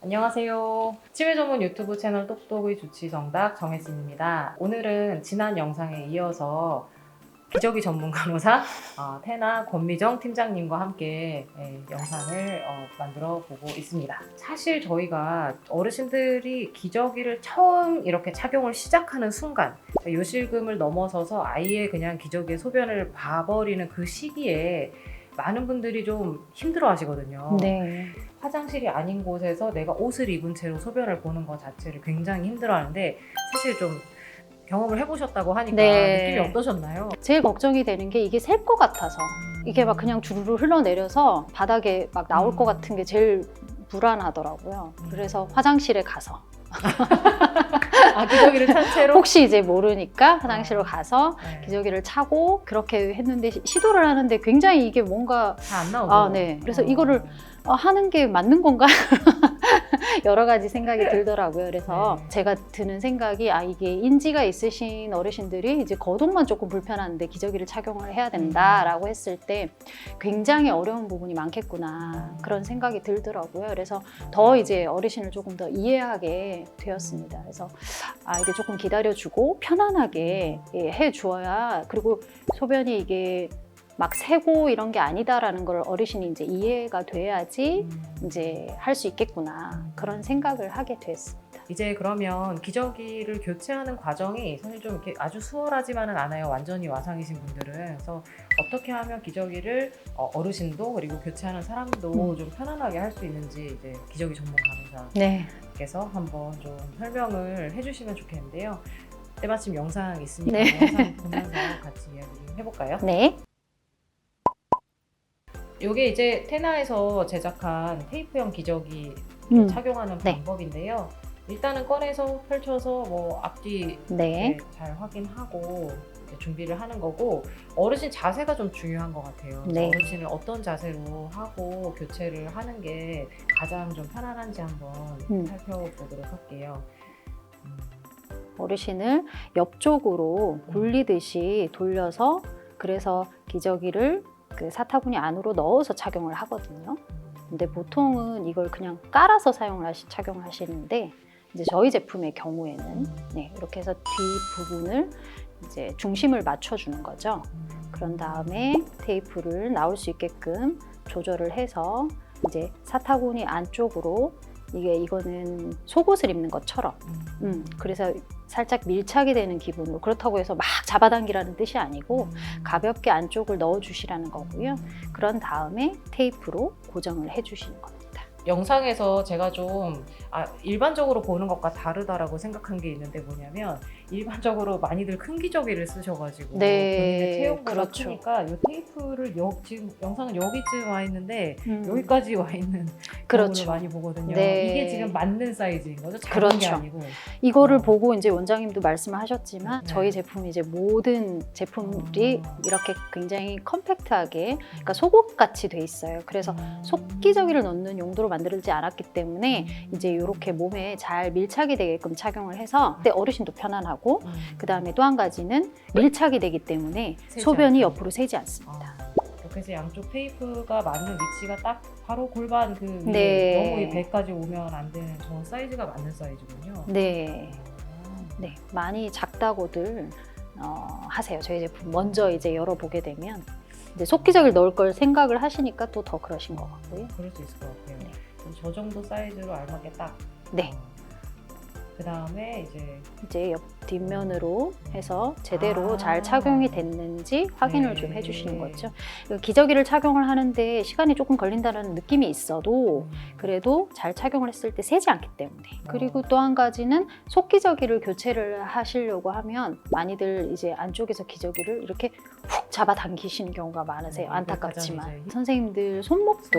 안녕하세요. 치매 전문 유튜브 채널 똑똑의 주치정답 정혜진입니다. 오늘은 지난 영상에 이어서 기저귀 전문 간호사 태나 권미정 팀장님과 함께 영상을 만들어 보고 있습니다. 사실 저희가 어르신들이 기저귀를 처음 이렇게 착용을 시작하는 순간, 요실금을 넘어서서 아예 그냥 기저귀에 소변을 봐버리는 그 시기에 많은 분들이 좀 힘들어 하시거든요. 네. 화장실이 아닌 곳에서 내가 옷을 입은 채로 소변을 보는 것 자체를 굉장히 힘들어 하는데, 사실 좀 경험을 해보셨다고 하니까 네. 느낌이 어떠셨나요? 제일 걱정이 되는 게 이게 셀 것 같아서 이게 막 그냥 주르르 흘러내려서 바닥에 막 나올 것 같은 게 제일 불안하더라고요. 그래서 화장실에 가서 기저귀를 찬 채로? 혹시 이제 모르니까 화장실로 가서 네. 기저귀를 차고 그렇게 했는데 시도를 하는데 굉장히 이게 뭔가 잘 안 나오죠? 네. 그래서 이거를 하는 게 맞는 건가? 여러 가지 생각이 들더라고요. 그래서 네. 제가 드는 생각이 이게 인지가 있으신 어르신들이 이제 거동만 조금 불편한데 기저귀를 착용을 해야 된다라고 했을 때 굉장히 어려운 부분이 많겠구나 그런 생각이 들더라고요. 그래서 더 이제 어르신을 조금 더 이해하게 되었습니다. 그래서 이게 조금 기다려주고 편안하게 해주어야, 그리고 소변이 이게 막 새고 이런 게 아니다라는 걸 어르신이 이제 이해가 돼야지 이제 할 수 있겠구나 그런 생각을 하게 됐습니다. 이제 그러면 기저귀를 교체하는 과정이 사실 좀 이렇게 아주 수월하지만은 않아요. 완전히 와상이신 분들은. 그래서 어떻게 하면 기저귀를 어르신도 그리고 교체하는 사람도 좀 편안하게 할 수 있는지 이제 기저귀 전문 간호사께서 한번 좀 설명을 해주시면 좋겠는데요. 때마침 영상 있으니까 영상 보면서 같이 이야기 해볼까요? 네. 이게 이제 테나에서 제작한 테이프형 기저귀 착용하는 네. 방법인데요. 일단은 꺼내서 펼쳐서 뭐 앞뒤 네. 잘 확인하고 이제 준비를 하는 거고, 어르신 자세가 좀 중요한 것 같아요. 그래서 네. 어르신을 어떤 자세로 하고 교체를 하는 게 가장 좀 편안한지 한번 살펴보도록 할게요. 어르신을 옆쪽으로 굴리듯이 돌려서, 그래서 기저귀를 그 사타구니 안으로 넣어서 착용을 하거든요. 근데 보통은 이걸 그냥 깔아서 착용을 하시는데, 이제 저희 제품의 경우에는 이렇게 해서 뒤 부분을 이제 중심을 맞춰주는 거죠. 그런 다음에 테이프를 나올 수 있게끔 조절을 해서 이제 사타구니 안쪽으로, 이거는 속옷을 입는 것처럼 그래서 살짝 밀착이 되는 기분으로, 그렇다고 해서 막 잡아당기라는 뜻이 아니고 가볍게 안쪽을 넣어주시라는 거고요. 그런 다음에 테이프로 고정을 해주시는 겁니다. 영상에서 제가 좀 일반적으로 보는 것과 다르다라고 생각한 게 있는데, 뭐냐면 일반적으로 많이들 큰 기저귀를 쓰셔가지고 본인의 체형보다 그렇죠. 크니까 이 테이프를 지금 영상은 여기쯤 와 있는데 여기까지 와 있는 그렇죠. 경우를 많이 보거든요. 네. 이게 지금 맞는 사이즈인 거죠? 작은 그렇죠. 게 아니고. 이거를 보고 이제 원장님도 말씀을 하셨지만 네. 저희 제품이 이제 모든 제품들이 이렇게 굉장히 컴팩트하게, 그러니까 속옷 같이 돼 있어요. 그래서 속기저귀를 넣는 용도로 만들지 않았기 때문에 이제 이렇게 몸에 잘 밀착이 되게끔 착용을 해서 그때 어르신도 편안하고, 그 다음에 또 한 가지는 밀착이 되기 때문에 소변이 옆으로 새지 않습니다. 이렇게 해서 양쪽 테이프가 맞는 위치가 딱 바로 골반 그 위에 네. 너무 이 배까지 오면 안 되는 저 사이즈가 맞는 사이즈군요. 네. 네, 많이 작다고들 하세요. 저희 제품 먼저 이제 열어보게 되면 이제 속기저귀를 넣을 걸 생각을 하시니까 또 더 그러신 것 같고요. 그럴 수 있을 것 같아요. 네. 그럼 저 정도 사이즈로 알맞게 딱. 네. 그 다음에 이제 옆 뒷면으로 해서 제대로 잘 착용이 됐는지 확인을 좀 해주시는 거죠. 기저귀를 착용을 하는데 시간이 조금 걸린다는 느낌이 있어도 그래도 잘 착용을 했을 때 새지 않기 때문에. 그리고 또 한 가지는 속기저귀를 교체를 하시려고 하면 많이들 이제 안쪽에서 기저귀를 이렇게 훅 잡아당기시는 경우가 많으세요. 안타깝지만 선생님들 손목도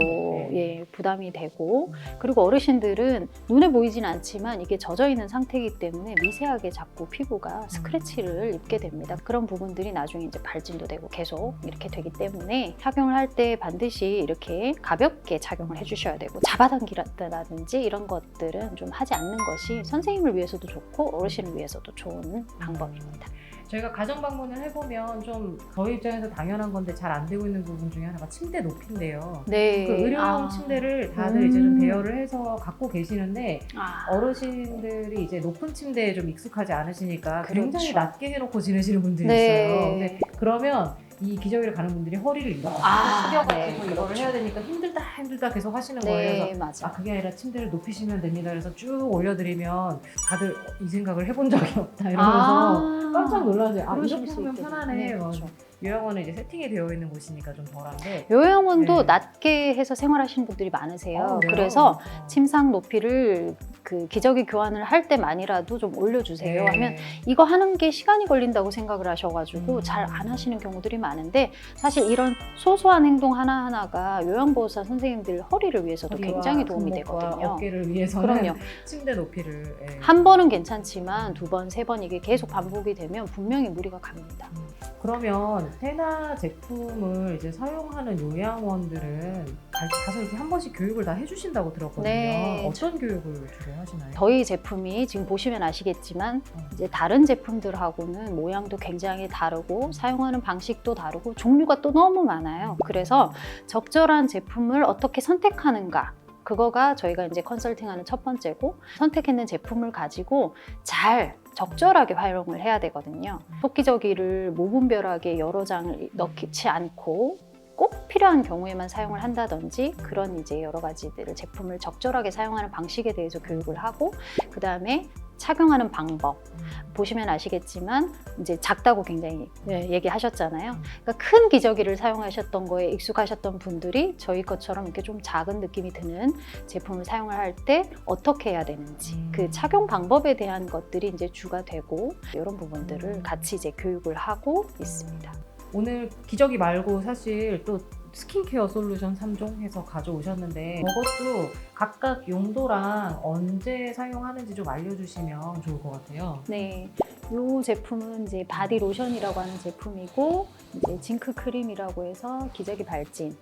부담이 되고, 그리고 어르신들은 눈에 보이진 않지만 이게 젖어 있는 상태이기 때문에 미세하게 자꾸 피부가 스크래치를 입게 됩니다. 그런 부분들이 나중에 이제 발진도 되고 계속 이렇게 되기 때문에 착용을 할 때 반드시 이렇게 가볍게 착용을 해주셔야 되고, 잡아당기라든지 이런 것들은 좀 하지 않는 것이 선생님을 위해서도 좋고 어르신을 위해서도 좋은 방법입니다. 저희가 가정 방문을 해보면 좀 저희 입장에서 당연한 건데 잘 안 되고 있는 부분 중에 하나가 침대 높이인데요. 네. 그 의료용 침대를 다들 이제 좀 대여를 해서 갖고 계시는데 어르신들이 이제 높은 침대에 좀 익숙하지 않으시니까 굉장히 그렇죠. 낮게 해놓고 지내시는 분들이 네. 있어요. 근데 그러면 이 기저귀를 가는 분들이 허리를 이렇게 숙여가지고 네, 이거를 그렇죠. 해야 되니까 힘들다 계속 하시는 거예요. 네, 그래서 맞아. 그게 아니라 침대를 높이시면 됩니다. 그래서 쭉 올려드리면 다들 이 생각을 해본 적이 없다 이러면서 깜짝 놀라세요. 아, 그러실 이렇게 수 하면 있겠네요. 편하네. 네, 뭐 그렇죠. 요양원은 이제 세팅이 되어 있는 곳이니까 좀 덜한데. 요양원도 네. 낮게 해서 생활하시는 분들이 많으세요. 그래요? 그래서 침상 높이를 그 기저귀 교환을 할 때만이라도 좀 올려주세요 하면 이거 하는 게 시간이 걸린다고 생각을 하셔가지고 잘 안 하시는 경우들이 많은데 사실 이런 소소한 행동 하나하나가 요양보호사 선생님들 허리를 위해서도 굉장히 도움이 되거든요. 어깨를 위해서는 그럼요. 침대 높이를 한 번은 괜찮지만 두 번, 세 번 이게 계속 반복이 되면 분명히 무리가 갑니다. 그러면 테나 제품을 이제 사용하는 요양원들은 가서 이렇게 한 번씩 교육을 다 해주신다고 들었거든요. 네. 어떤 교육을 주로 하시나요? 저희 제품이 지금 보시면 아시겠지만 이제 다른 제품들하고는 모양도 굉장히 다르고 사용하는 방식도 다르고 종류가 또 너무 많아요. 그래서 적절한 제품을 어떻게 선택하는가 그거가 저희가 이제 컨설팅하는 첫 번째고 선택했는 제품을 가지고 잘 적절하게 활용을 해야 되거든요. 토끼저귀를 무분별하게 여러 장을 넣지 않고 꼭 필요한 경우에만 사용을 한다든지 그런 이제 여러 가지들을 제품을 적절하게 사용하는 방식에 대해서 교육을 하고 그 다음에 착용하는 방법 보시면 아시겠지만 이제 작다고 굉장히 얘기하셨잖아요. 그러니까 큰 기저귀를 사용하셨던 거에 익숙하셨던 분들이 저희 것처럼 이렇게 좀 작은 느낌이 드는 제품을 사용을 할 때 어떻게 해야 되는지 그 착용 방법에 대한 것들이 이제 주가 되고 이런 부분들을 같이 이제 교육을 하고 있습니다. 오늘 기저귀 말고 사실 또 스킨케어 솔루션 3종 해서 가져오셨는데 그것도 각각 용도랑 언제 사용하는지 좀 알려주시면 좋을 것 같아요. 네, 이 제품은 이제 바디 로션이라고 하는 제품이고 이제 징크 크림이라고 해서 기저귀 발진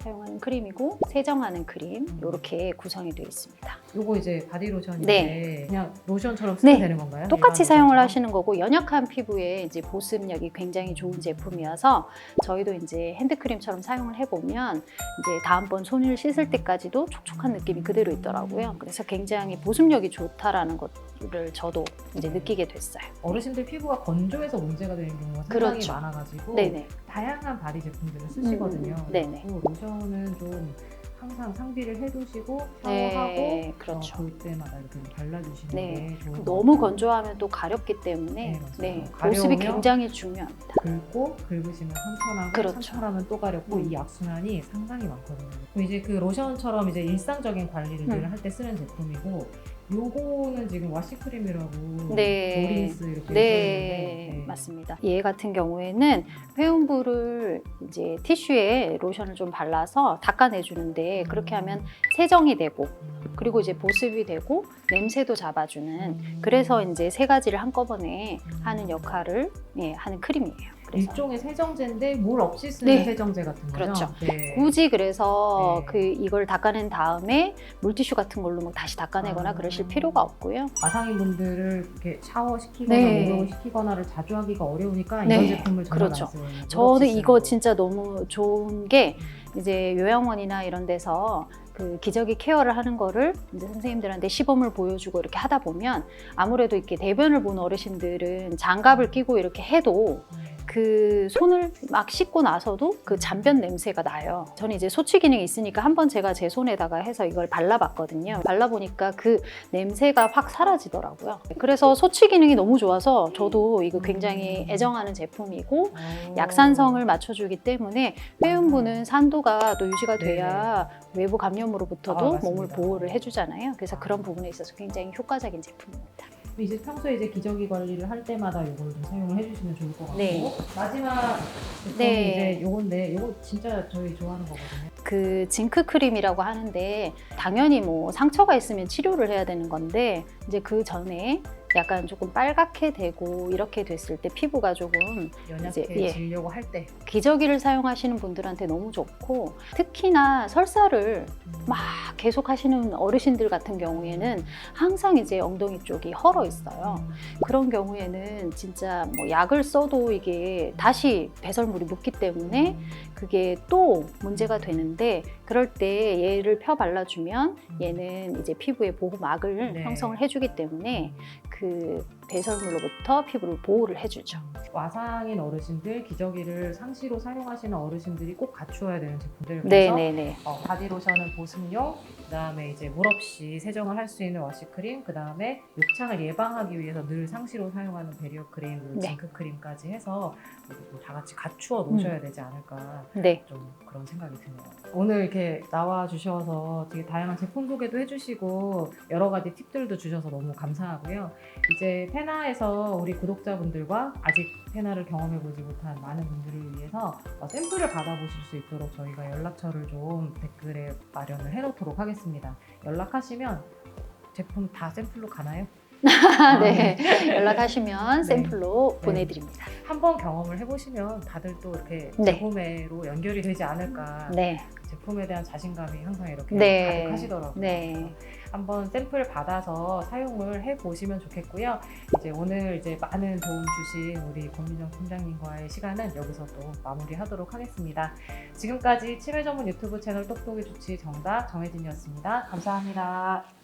사용하는 크림이고 세정하는 크림 이렇게 구성이 되어 있습니다. 요거 이제 바디 로션인데 네. 그냥 로션처럼 쓰면 네. 되는 건가요? 똑같이 일반 사용을 로션처럼? 하시는 거고 연약한 피부에 이제 보습력이 굉장히 좋은 제품이어서 저희도 이제 핸드크림처럼 사용을 해보면 이제 다음번 손을 씻을 때까지도 촉촉한 느낌이 그대로 있더라고요. 그래서 굉장히 보습력이 좋다라는 것을 저도 이제 느끼게 됐어요. 어르신들 피부가 건조해서 문제가 되는 경우가 상당히 그렇죠. 많아가지고 네네. 다양한 바디 제품들을 쓰시거든요. 네네. 그리고 로션은 좀 항상 상비를 해두시고 샤워하고 네, 그렇죠. 볼 때마다 이렇게 발라주시는 네. 게 좋은 것 너무 같아요. 건조하면 또 가렵기 때문에 네, 맞아요. 네, 보습이 가려우면 굉장히 중요합니다. 긁고 긁으시면 상처나고 그렇죠. 상처나면 또 가렵고 이 악순환이 상당히 많거든요. 그럼 이제 그 로션처럼 이제 일상적인 관리를 늘 할 때 쓰는 제품이고 요거는 지금 와시크림이라고 네. 노린스 이렇게 네, 있는데 맞습니다. 얘 같은 경우에는 회음부를 이제 티슈에 로션을 좀 발라서 닦아내주는데 그렇게 하면 세정이 되고 그리고 이제 보습이 되고 냄새도 잡아주는 그래서 이제 세 가지를 한꺼번에 하는 역할을 하는 크림이에요. 그래서 일종의 세정제인데 물 없이 쓰는 네. 세정제 같은 거죠? 그렇죠. 네. 굳이 그래서 네. 이걸 닦아낸 다음에 물티슈 같은 걸로 막 다시 닦아내거나 그러실 필요가 없고요. 마상인 분들을 이렇게 샤워시키거나 네. 목욕을 시키거나를 자주 하기가 어려우니까 네. 이런 제품을 정말 그렇죠. 많이 쓰거든요. 물 저는 없이 이거 쓰는 거. 진짜 너무 좋은 게 이제 요양원이나 이런 데서 그 기저귀 케어를 하는 거를 이제 선생님들한테 시범을 보여주고 이렇게 하다 보면 아무래도 이렇게 대변을 본 어르신들은 장갑을 끼고 이렇게 해도 그 손을 막 씻고 나서도 그 잔변 냄새가 나요. 저는 이제 소취 기능이 있으니까 한번 제가 제 손에다가 해서 이걸 발라봤거든요. 발라보니까 그 냄새가 확 사라지더라고요. 그래서 소취 기능이 너무 좋아서 저도 이거 굉장히 애정하는 제품이고 약산성을 맞춰주기 때문에 회음부는 산도가 또 유지가 돼야 외부 감염으로부터도 맞습니다. 몸을 보호를 해주잖아요. 그래서 그런 부분에 있어서 굉장히 효과적인 제품입니다. 이제 평소에 이제 기저귀 관리를 할 때마다 이걸 좀 사용을 해주시면 좋을 것 같고 네. 마지막 제품이 네. 이제 요건데 요거 진짜 저희 좋아하는 거거든요. 그 징크 크림이라고 하는데 당연히 뭐 상처가 있으면 치료를 해야 되는 건데 이제 그 전에 약간 조금 빨갛게 되고 이렇게 됐을 때 피부가 조금 연약해지려고 할 때. 기저귀를 사용하시는 분들한테 너무 좋고, 특히나 설사를 막 계속 하시는 어르신들 같은 경우에는 항상 이제 엉덩이 쪽이 헐어 있어요. 그런 경우에는 진짜 뭐 약을 써도 이게 다시 배설물이 묻기 때문에 그게 또 문제가 되는데, 그럴 때 얘를 펴 발라주면 얘는 이제 피부에 보호막을 네. 형성을 해주기 때문에 그 배설물로부터 피부를 보호를 해주죠. 와상인 어르신들, 기저귀를 상시로 사용하시는 어르신들이 꼭 갖추어야 되는 제품들. 그래서 네네네. 바디로션은 보습용, 그다음에 이제 물 없이 세정을 할 수 있는 워시크림, 그다음에 욕창을 예방하기 위해서 늘 상시로 사용하는 베리어 크림, 그리고 네. 징크 크림까지 해서 다 같이 갖추어 놓으셔야 되지 않을까, 네. 좀 그런 생각이 드네요. 오늘 이렇게 나와 주셔서 되게 다양한 제품 소개도 해주시고 여러 가지 팁들도 주셔서 너무 감사하고요. 이제 페나에서 우리 구독자분들과 아직 페나를 경험해보지 못한 많은 분들을 위해서 샘플을 받아보실 수 있도록 저희가 연락처를 좀 댓글에 마련을 해놓도록 하겠습니다. 연락하시면 제품 다 샘플로 가나요? 네. 연락하시면 네. 샘플로 네. 보내드립니다. 한번 경험을 해보시면 다들 또 이렇게 네. 재구매로 연결이 되지 않을까. 네. 제품에 대한 자신감이 항상 이렇게 네. 가득하시더라고요. 네. 한번 샘플 받아서 사용을 해보시면 좋겠고요. 이제 오늘 이제 많은 도움 주신 우리 권민정 팀장님과의 시간은 여기서 또 마무리하도록 하겠습니다. 지금까지 치매 전문 유튜브 채널 똑똑이 주치 정답 정혜진이었습니다. 감사합니다.